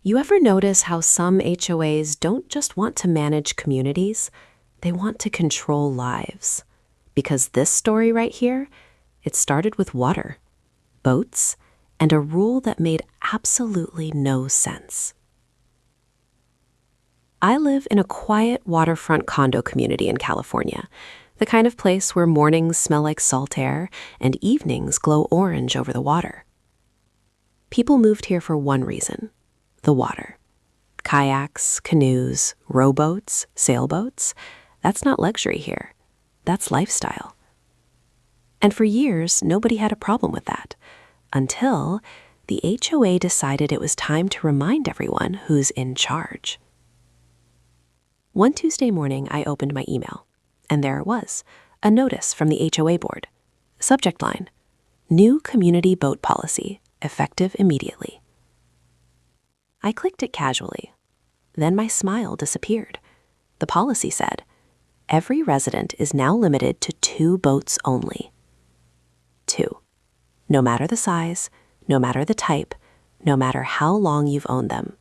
You ever notice how some HOAs don't just want to manage communities, they want to control lives? Because this story right here, it started with water, boats, and a rule that made absolutely no sense. I live in a quiet waterfront condo community in California, the kind of place where mornings smell like salt air and evenings glow orange over the water. People moved here for one reason: the water. Kayaks, canoes, rowboats, sailboats, that's not luxury here. That's lifestyle. And for years, nobody had a problem with that, until the HOA decided it was time to remind everyone who's in charge. One Tuesday morning, I opened my email, and there it was, a notice from the HOA board. Subject line: New Community Boat Policy, effective immediately. I clicked it casually. Then my smile disappeared. The policy said, every resident is now limited to 2 boats only. 2. No matter the size, no matter the type, no matter how long you've owned them.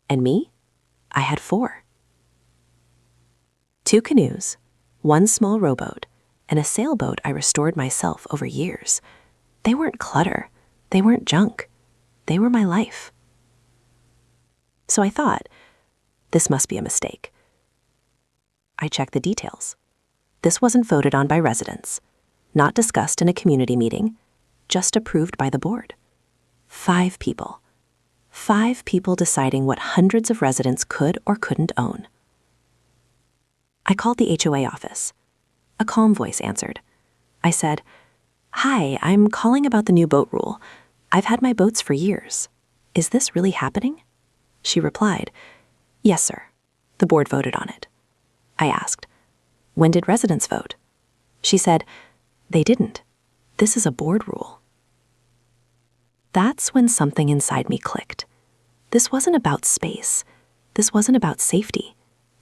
And me? I had 4. 2 canoes, 1 small rowboat, and a sailboat I restored myself over years. They weren't clutter. They weren't junk. They were my life. So I thought, this must be a mistake. I checked the details. This wasn't voted on by residents, not discussed in a community meeting, just approved by the board. 5 people. 5 people deciding what hundreds of residents could or couldn't own. I called the HOA office. A calm voice answered. I said, "Hi, I'm calling about the new boat rule. I've had my boats for years. Is this really happening?" She replied, "Yes, sir. The board voted on it." I asked, "When did residents vote?" She said, "They didn't. This is a board rule." That's when something inside me clicked. This wasn't about space. This wasn't about safety.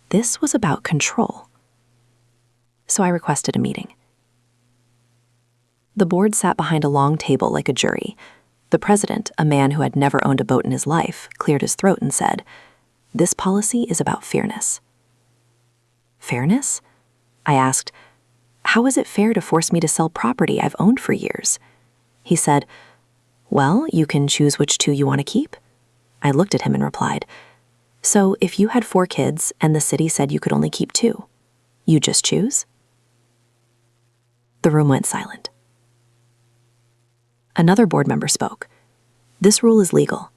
This was about control. So I requested a meeting. The board sat behind a long table like a jury. The president, a man who had never owned a boat in his life, cleared his throat and said, "This policy is about fairness." Fairness? I asked, "How is it fair to force me to sell property I've owned for years?" He said, "Well, you can choose which 2 you want to keep." I looked at him and replied, "So if you had 4 kids and the city said you could only keep 2, you just choose?" The room went silent. Another board member spoke. "This rule is legal.